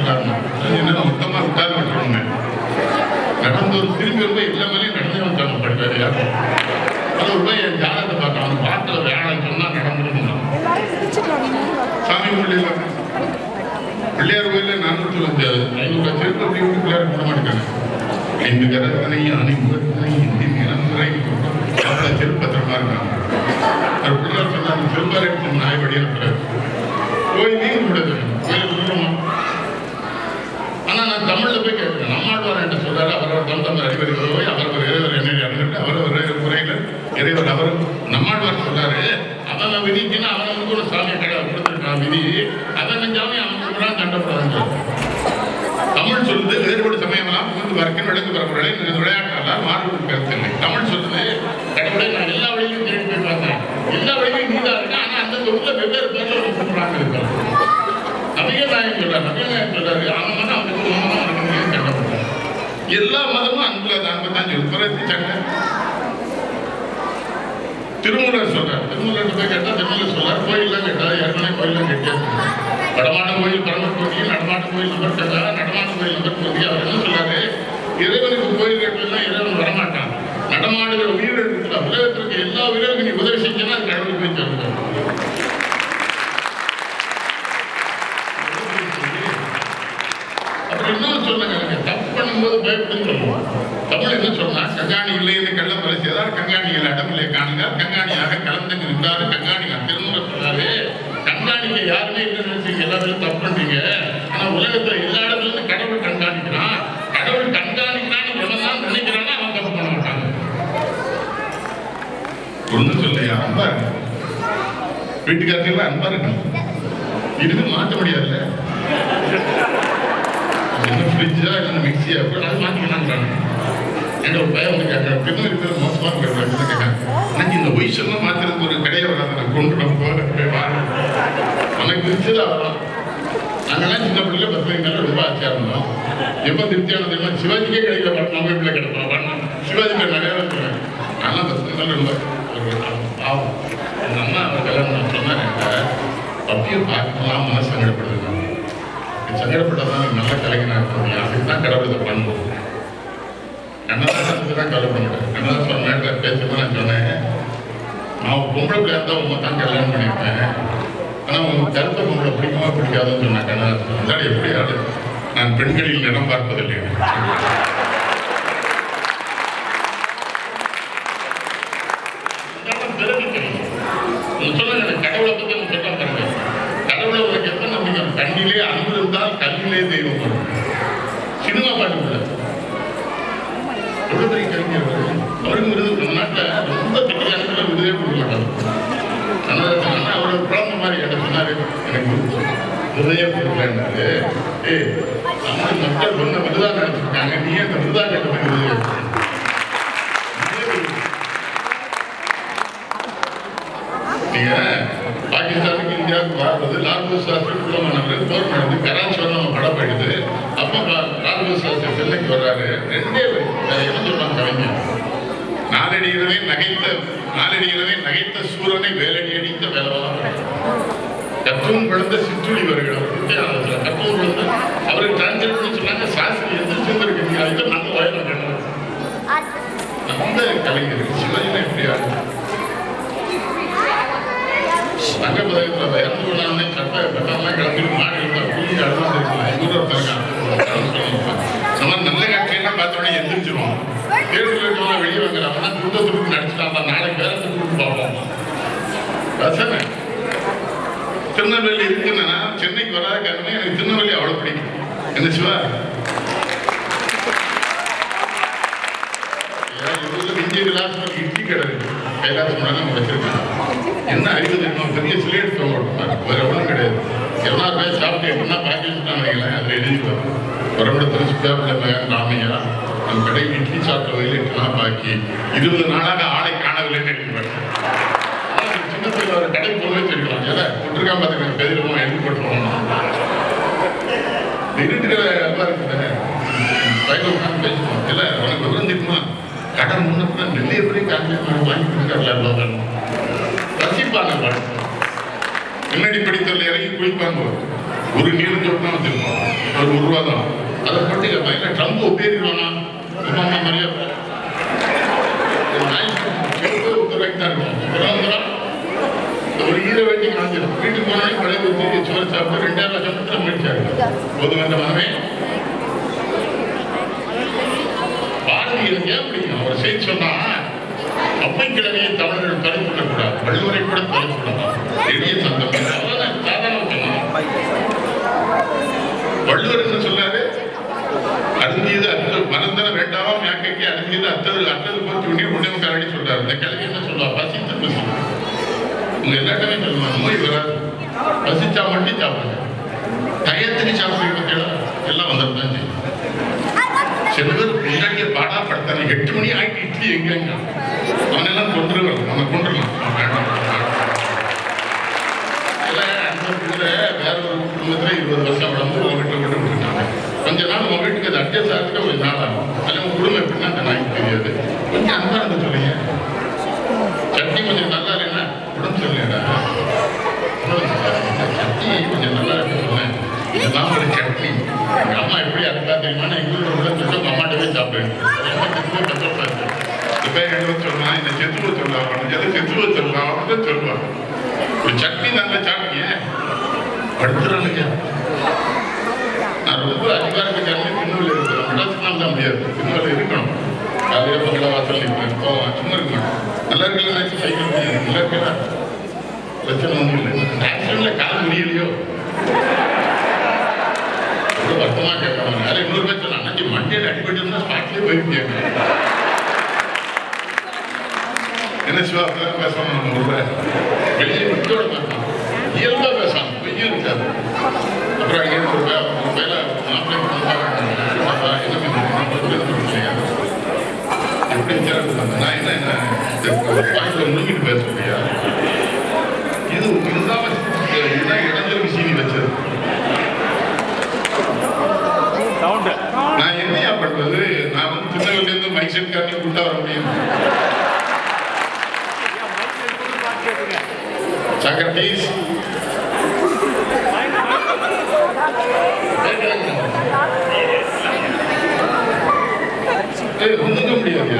காரணம் என்ன மொத்தமாக விட்டாரு விட்டுருங்க நடந்து ஒரு திரும்பி போய் எல்லா மேலேயும் நடந்தே வந்தாங்க படிப்பாரு யாரும் அது ஒரு போய் என் ஜாதகத்தை பார்க்கலாம் அவன் பாட்டில் வேணாம்னு சொன்னால் நடந்துருக்கணும் சாமி பிள்ளைல பிள்ளையார் கோயிலில் 450 செருப்பு அப்படி விட்டு பிள்ளையார் போட மாட்டேங்காங்க 5 கரத்தனை அணை முகத்தனை இந்தி நிலமுறை செருப்பு பத்திரமா இருக்காங்க ஒரு பிள்ளையார் சொன்னாங்க செருப்பார் எடுத்து நாய்படி இருக்கிறார் கோயிலையும் விடுது கோயிலுக்கு விடுமா ஆனால் நான் தமிழில் போய் கேட்குறேன் நம்மாழ்வார் என்று சொல்றாரு அவரவர் தம் அறிவறிவோ அவரவர் இறைவர் என்ன அறிஞ்சிட்டு அவரவர் குறைகள் இறைவர் அவர் நம்மாழ்வார் சொல்றாரு அவன் விதிக்குன்னா அவனுக்கு ஒரு சாமியை கடை கொடுத்துருக்கான் விதி அவன் செஞ்சாலும் அவனுக்கு தான் தண்டப்படாதுங்க தமிழ் சொல்லுது வேறுபடு சமயமெல்லாம் புகுந்து வரக்கன் விளக்கு வரவர்களை விளையாட்டால் மாறுபடும் கருத்தில்லை தமிழ் சொல்லுது கடவுளை நான் எல்லா வழியிலும் தேடி போய் பார்த்தேன் எல்லா வழியிலும் நீதான் இருக்கேன் ஆனால் அந்த ஊர்ல வெவ்வேறு பேர்ல ஒரு கூப்பிடுறாங்க இருக்காங்க நபிகநாயகம் சொல்றாரு நபிகநாயகம் சொல்றாரு அவன் மதம் அவனுக்கு கண்டப்பட்டார் எல்லா மதமும் அன்புல அன்பத்தான் சொல்லு பிறகு சண்டை திருமூலர் சொல்றாரு திருமூலர் போய் கேட்டா திருமூலர் சொல்றாரு கோயில்லாம் கேட்டா ஏற்கனவே கோயிலாம் கட்டியாச்சு வடமாட கோயில் பரமர் கோயில் நடமாட்ட கோயில் நம்பர் கேட்டா நடமாட்ட கோயில் நம்பர் கோயில் அவர் என்ன சொல்றாரு இறைவனுக்கு கோயில் கேட்டா இறைவன் வரமாட்டான் நடமாடுகிற உயிர்கள் இருக்கிற உலகத்திற்கு எல்லா உயிர்களுக்கும் நீ உதவி செஞ்சா அது கடவுளுக்கு போய் சொல்லுங்க இன்னொரு சொல்லுங்க தப்பு பண்ணும்போது பயப்படுன்னு சொல்லுவோம் தமிழ் என்ன சொன்னா கங்காணி இல்லை என்று கள்ளம் பல செய்தார் கங்காணியில் இடமில்லை காணுங்க கங்காணியாக கலந்துங்க இருந்தாரு கங்காணிங்க திரும்ப சொன்னாரு கண்காணிக்க யாருமே இல்லைன்னு நினைச்சீங்க எல்லாத்தையும் தப்பு பண்றீங்க ஆனா உலகத்துல எல்லா இடத்துல இருந்து கடவுள் கண்காணிக்கிறான் கடவுள் கண்காணிக்கிறான்னு எவன்தான் நினைக்கிறானோ அவன் தப்பு பண்ண மாட்டாங்க ஒன்னும் சொல்லையா அன்பா இருக்கு வீட்டுக்காரர்கள் அன்பா இருக்கணும் இதுக்கு மாற்ற முடியாதுல்ல என்ன ஃப்ரிட்ஜா இல்லை மிக்சியா அது மாற்றிக்கலான்றாங்க என்ற ஒரு பயம் வந்து கேட்குறேன் பெண்ணு இருக்கிறது மோசமாக கேட்குறாங்க எனக்கு இந்த ஒய்ஷெல்லாம் மாற்றுறதுக்கு ஒரு கடையை வராது நான் கொண்டு நம்ம போய் வாங்க எனக்கு திருச்சியில் வரலாம் நாங்கள்லாம் சின்ன பிள்ளைல 10 மேலே ரொம்ப ஆச்சா இருந்தோம் எப்போ திருப்தியான தெரியுமா சிவாஜிக்கே கிடைக்கல பாட்டு நம்ம வீட்டில் கிடைப்போம் பண்ணோம் சிவாஜிக்கு நிறையா சொல்லுவேன் நான்லாம் 10 மேலே ரொம்ப ஒரு பாவம் எங்கள் அம்மா அவர் கல்யாணம் சொன்னாங்க அப்படியே பார்க்கலாம் மனசு சங்கடப்படுது சங்கடப்பட்டதான் நல்ல கலைஞனாக இருக்க முடியும் அதுக்கு தான் கடவுள் இதை பண்ணணும் கண்ணதாசனுக்கு தான் கவலைப்பட மாட்டேன் கண்ணதாசன் மேட்டில் பேசும்போது நான் சொன்னேன் நான் பொம்பளை பிள்ளையா இருந்தால் உங்க தான் கல்யாணம் பண்ணியிருப்பேன் ஆனால் உங்களுக்கு கருத்த பொம்பளை பிடிக்குமா பிடிக்காதுன்னு சொன்னேன் கண்ணதாசன் இருந்தாலும் எப்படியாவது நான் பெண்களில் இடம் பார்ப்பதில்லை பிறகு தெரியும் சொல்லுங்க கடவுளை பற்றி நம்ம சொல்ல தரங்க கடவுளை உனக்கு எப்ப நம்பிக்கை கண்ணிலே அன்பு இருந்தால் கல்விலே தெய்வம் வரும் சினிமா பாட்டு கூட எவ்வளவு பெரிய கலைஞர் அவருக்கு விருது நம்ம நாட்டில் ரொம்ப திட்டியான விருதே கொடுக்க மாட்டாங்க ஆனால் அவரோட குழந்தை மாதிரி என்ன சொன்னாரு எனக்கு விருதையே கொடுக்கலன்னாரு தமிழ் மக்கள் ஒன்ன விருதா நினைச்சிருக்காங்க நீ அந்த விருதா கேட்ட மாதிரி விருது நீங்க பாகிஸ்தானுக்கு இந்தியாவுக்கு வாழ்றது லால்பூர் சாஸ்திரி குலமானவர் போர் நடந்து கராச்சி வந்து நம்ம படம் போயிடுது அப்போ லால்பூர் சாஸ்திரி சென்னைக்கு வர்றாரு 2 என்ன சொல்றாங்க கலைஞர் நாலடிகளவே நகைத்த சூரனை வேலடி அடித்த வேலவெல்லாம் கத்தூன் குழந்தை சிற்றுளி வருகிறோம் கத்தூன் குழந்தை அவருக்கு டிரான்ஸ்லேட் சொன்னாங்க சாஸ்திரி எந்திரிச்சு இருக்கு அதுக்கு நம்ம வயலில் கண்டோம் அந்த கலைஞர் சிவாஜினா எப்படி ஆகும் தங்க பதவியில் இறந்து போனாலே சட்டை பெட்டெல்லாம் கிளம்பிட்டு மாடி இருந்தால் கூலி அழுதான் இருக்கலாம் எங்கூட ஒருத்தருக்கான் நம்ம நல்ல காட்சியெல்லாம் பார்த்தோன்னே எந்திரிச்சிருவோம் தேர்தல் இருக்கவங்க வெளியே வாங்குறாங்கன்னா கூட்டத்துக்கு நடிச்சுட்டாங்க நாளைக்கு வேற கூட்டு பார்ப்போம் ரசனை திருநெல்வேலி இருக்குன்னா சென்னைக்கு வராத காரணமே எனக்கு திருநெல்வேலி அவ்வளோ பிடிக்கும் என்ன சிவா இந்திய விலாசம் இட்லி கடை இருக்கு கைலாசம் நம்ம வச்சிருக்காங்க என்ன அறிவு தெரியுமா பெரிய சிலேட் வேற ஒன்றும் கிடையாது 7,000 ரூபாய் சாப்பிட்டு எப்படின்னா பேக்கேஜ் தான் வைக்கலாம் அதில் எழுதிடுவார் வரவிடத்தில் சுத்தாப்பில் ராமையா நம்ம கடையில் இட்லி சாப்பிட்ட வகையில் எட்டுலாம் பாக்கி 20 நாளாக ஆளை காணவில்லைன்னு எழுதிடுவார் சின்ன பிள்ளை ஒரு கடை போகவே தெரியும் ஏதா கொண்டிருக்காம பார்த்துக்கோங்க பெதிரமாக எழுதி போட்டுருவோம் இருட்டுக்கிற எல்லாம் இருக்குது பைக்கில் உட்காந்து பேசுவோம் இல்லை உனக்கு விவரம் தெரியுமா கடை முன்னப்ப நெல்லையை எப்படி காஞ்சி வாங்கி கொடுக்காரு ரசிப்பாங்க முன்னாடி படித்தல இறங்கி குளிப்பாங்க ஒரு நீளம் சொன்னா வச்சிருப்போம் ஒரு ரூபா தான். அதை போட்டு கேட்பான், இல்லை ட்ரம்ப் ஒப்பேறிடுவானா ஒபாமா மாதிரியா ரூபாய்க்கு தான் இருக்கும். ஒரு ஈர வேட்டி காஞ்சிடும். வீட்டுக்கு போனாலும் கடையை ஊற்றி சோறு சாப்பிட்டு 2000 லட்சம் முடிச்சாரு. போதுமான மனமே பாரதியருக்கு ஏன் பிடிக்கும்? அவர் செய்தி சொன்னா அம்மை கிழமையை தமிழர்கள் தலைப்படக்கூடாது, வள்ளுவரை கூட தலைப்படலாம். எளிய சந்தம் சாதாரண சொன்னார். வள்ளுவர் என்ன சொன்னாரு? அருந்தியது அத்தது மறந்தன வேண்டாம் யாக்கைக்கு அருந்தியது அத்தது போச்சு உடனே உடனே கரடி சொல்றாரு. இந்த கிழமை என்ன சொல்லுவா? பசித்த பசி. உங்க எல்லாருமே சொல்லுவாங்க நோய் வராது, பசிச்சா மட்டும் சாப்பிடுங்க. டயத்துக்கு சாப்பிடுங்க எல்லாம் வந்துதான் செய்யும். சில பேர் முன்னாடியே பாடா படுத்தாங்க. 8 மணி ஆகிட்டு இட்லி எங்க அவனெல்லாம் கொண்டுருவாங்க. அவனை கொண்டுடலாம். வேற ஒரு குடும்பத்துல 20 வருஷம் வளர்ந்து உங்க வீட்டை கொண்டு விட்டுட்டாங்க. கொஞ்ச நாள் உங்க வீட்டுக்கு அது அட்ஜஸ்ட் ஆகிறதுக்கு ஒரு நாள் ஆகும். அதில் உங்க குடும்பம் எப்படின்னா அந்த நாய்க்கு தெரியாது. கொஞ்சம் அன்பா இருந்து சொல்லுங்க. சட்னி கொஞ்சம் நல்லா இல்லைன்னா உடம்பு சொல்லுங்கடா, சட்னி கொஞ்சம் நல்லா இருக்கு சொன்னேன். இதுதான் ஒரு சட்னி. எங்க அம்மா எப்படி அனுப்பா தெரியுமா? நான் எங்களுக்கு சொல்லிட்டு உங்க அம்மாட்ட போய் சாப்பிடுவேன். இந்த பேர் எழுத சொல்லலாம், இந்த செத்துவ சொல்லலாம், எதை செத்துவ சொல்லலாம் அப்படின்னு சொல்லுவாங்க. ஒரு சட்னி நல்ல சாப்பிட்டீங்க படுத்துறானுங்க. நான் ரொம்ப அதிகாரத்துக்காரனே பின்னூல் இருக்கிறேன். மனசுலாம் தான் முடியாது, பின்னூல் இருக்கணும். காலையில் பங்களா வாசல் போவான், சும்மா இருக்க மாட்டேன். நல்லா இருக்கலாம் சைக்கிள் முடியாது, நல்லா இருக்கலாம் பிரச்சனை ஒன்றும் இல்லை. ஆக்சிடென்ட்ல கால் முடியலையோ ரொம்ப வருத்தமா கேட்பாங்க. வேற இன்னொரு பேர் சொன்னா அன்னைக்கு மண்டியில் அடிபட்டு இருந்தா ஸ்பாட்லேயே போயிருக்கேன். என்ன சிவா அப்படிதான் பேசணும். நம்ம ஊர்ல வெளியே விட்டோட பார்க்கலாம், இயல்பா பேசலாம், கொஞ்சம் இருக்காது. அப்புறம் அங்கே ஒரு வேலை எப்படி நான் என்ன பாயிண்ட்ல முழுங்கிட்டு பேச முடியா? இதுதான் இடைஞ்சல் சீனி வச்சது. நான் என்னையா பண்றது? நான் வந்து சின்னவர்ல இருந்து மைக் செட் காட்டி கூட்டா வர முடியும். சாக்ரட்டிஸ் ஒண்ணுங்க முடியாது.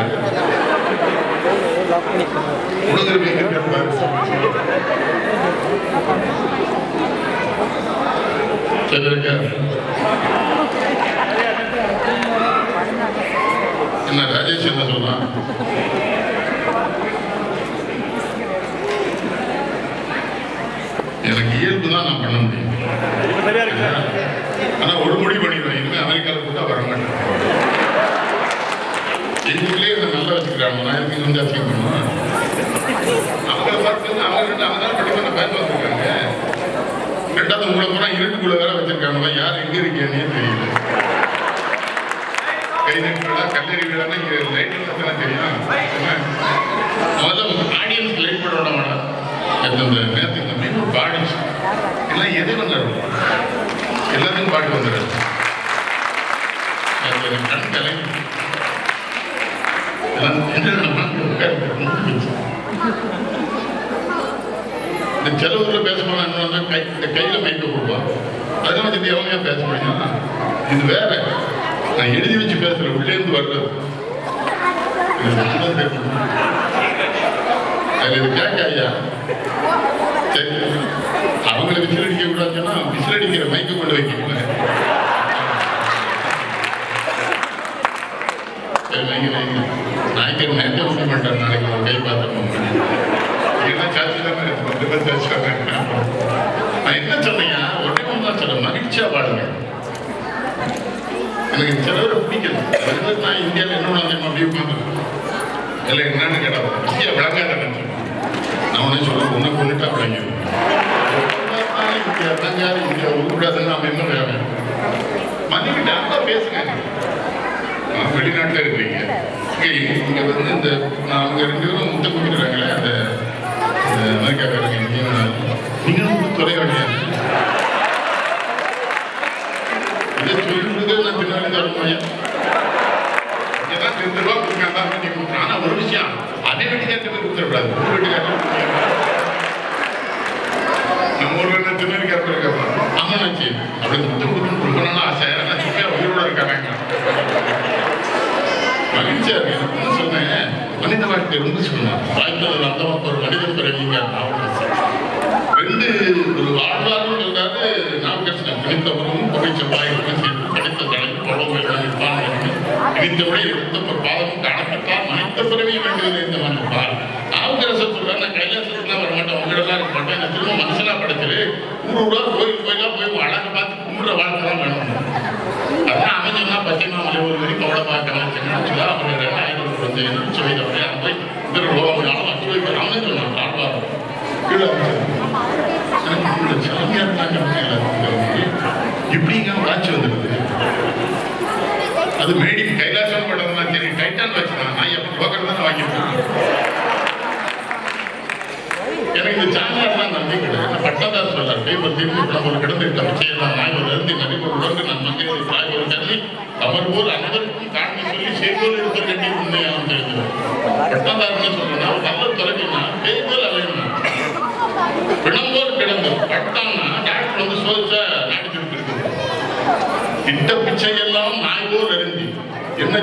என்ன ராஜேஷ் என்ன சொல்றான்? எனக்கு இயல்பு தான் நான் பண்ண முடியும். ஆனா ஒரு முடிவு பண்ணிடுவேன், இனிமே அமெரிக்காவில் கூட வர மாட்டேன். எங்களுக்குள்ளே என்ன நல்லா வச்சுக்கிறாங்க. நான் எனக்கு வந்து அசிங்கம் பண்ணுவேன். அவங்கள பார்த்து அவங்க தான் படிப்பான பேச வந்திருக்காங்க. 2வது மூளை பூரா இருட்டுக்குள்ள வேற வச்சிருக்காங்க. யார் எங்க இருக்கேன்னே தெரியல. கை நட்டுடா கல்லறி வீடானா இங்க லைட் தானே தெரியும். முதல்ல ஆடியன்ஸ் லைட் போட விட மாட்டேன். இந்த நேரத்துக்கு இந்த மீன் பாடிச்சு எல்லாம் எது வந்துடும், எல்லாத்துக்கும் பாட்டு வந்துடும். கண் கலைஞர் இந்த செலவுல பேச போனா இந்த கையில மைக்க கொடுப்பான். அதெல்லாம் வச்சுட்டு எவனையா பேச முடியும்? இது வேற. நான் எழுதி வச்சு பேசுறேன், உள்ளே இருந்து வர்றது. அதுல இது கேட்க ஐயா சரி, அவங்களை விசில் அடிக்க கூடாதுன்னா விசில் அடிக்கிற மைக்க கொண்டு வைக்கல. நாய்க்கு நேரத்தை ஊட்ட மாட்டார். நாளைக்கு ஒரு கை பார்த்தோம் சாட்சி தான். நான் என்ன சொன்னீங்க? ஒரே ஒன்று தான் சொல்ல, மகிழ்ச்சியா பாடுங்க. எனக்கு சிலவரை பிடிக்கல. நான் இந்தியாவில் என்ன தெரியுமா அப்படி உட்காந்து இல்லை என்னன்னு கேட்டாங்க. இந்தியா விளங்காத நான் உடனே சொல்ல உன்னை கொண்டுட்டா விளங்கிடும். இந்தியா விளங்காது, இந்தியா உருக்கூடாதுன்னு நாம என்ன வேணும்? மன்னிக்கிட்டு அப்பா பேசுங்க. வெளிநாட்டில் இருக்கிறீங்க, இங்கே வந்து இந்த அவங்க 2 பேரும் முட்டை கொடுக்குறாங்களே அந்த அமெரிக்காக்காரங்க, நீங்களும் தொலைக்காட்டியா இதை சொல்லிட்டு நான் பின்னாடி தரணும். ஏதாவது 2 ரூபா கொடுக்காம நீ கொடுக்குறேன். ஆனால் ஒரு விஷயம், அதே வீட்டுக்கார்ட்ட போய் கொடுத்துடக்கூடாது. ஒரு வீட்டுக்கார்ட்ட நம்ம ஊரில் என்ன திருநெல்வேலிக்காரங்க இருக்காங்க. ஆமாம் ஆச்சு அப்படின்னு முட்டை கொடுக்கணும்னு ரொம்ப நாள் ஆசை. இருந்து சொன்னார். வாய்த்தது வந்தவன் ஒரு மனித பிறவிங்க நாவுக்கரசர். ஒரு ஆழ்வார்னு சொல்றாரு நாவுக்கரசர். கிடைத்தவரும் புகை செவ்வாய்க்கும் சேர்த்து கிடைத்த தலைப்பு பழம் இடித்தபடி எடுத்த ஒரு பாதமும் கணக்கிட்டால் மனித பிறவியை வேண்டியது இந்த மன்னிப்பார். நாவுக்கரசர் சொல்றாரு, நான் கைலாசத்துக்குலாம் வர மாட்டேன், உங்களெல்லாம் இருக்க மாட்டேன், நான் திரும்ப மனுஷனா படைச்சது ஊரோட கோயிலா போய் அழகை பார்த்து கும்பிட வாழ்க்கை தான் வேணும். அதான் அமைஞ்சா பச்சைமாமலை ஒரு வரி கவலை பார்க்கணும் அவரு 2025 செய்தவரை அந்த இதர லோகங்களாலும் அச்சு வைக்கிறான்னு சொன்னாங்க. ஆழ்வார் கீழே இப்படிங்க ஆட்சி வந்துருது. அது மேடி கைலாசம் பண்றதுனா சரி, டைட்டான் வச்சுதான் நான் எப்படி போக்குறது தான் வாங்கிப்பேன். எனக்கு இந்த சாமியார்லாம் நம்பி கிடையாது. பட்டதாஸ் சொல்றாரு, பேப்பர் திரும்பி நம்ம கிடந்துட்டு அமைச்செல்லாம் நாய்கள் இருந்து நடிப்பொருளோடு நான் மந்திரி தாய்கள் கல்வி அவர் போல் அனைவருக்கும் காரணி சொல்லி செய்வோல் எடுத்து கட்டி உண்மையாக தெரிஞ்சது. பட்டதார்னு சொல்றேன்னா நல்ல தொலைவினா பேய்போல் அலையணும், பிணம்போல் கிடந்து பட்டான்னா டாக்டர் வந்து சோதிச்சா நாடி திருப்பி இருக்கு. இட்ட பிச்சையெல்லாம் நாய் போல் அறிந்து என்ன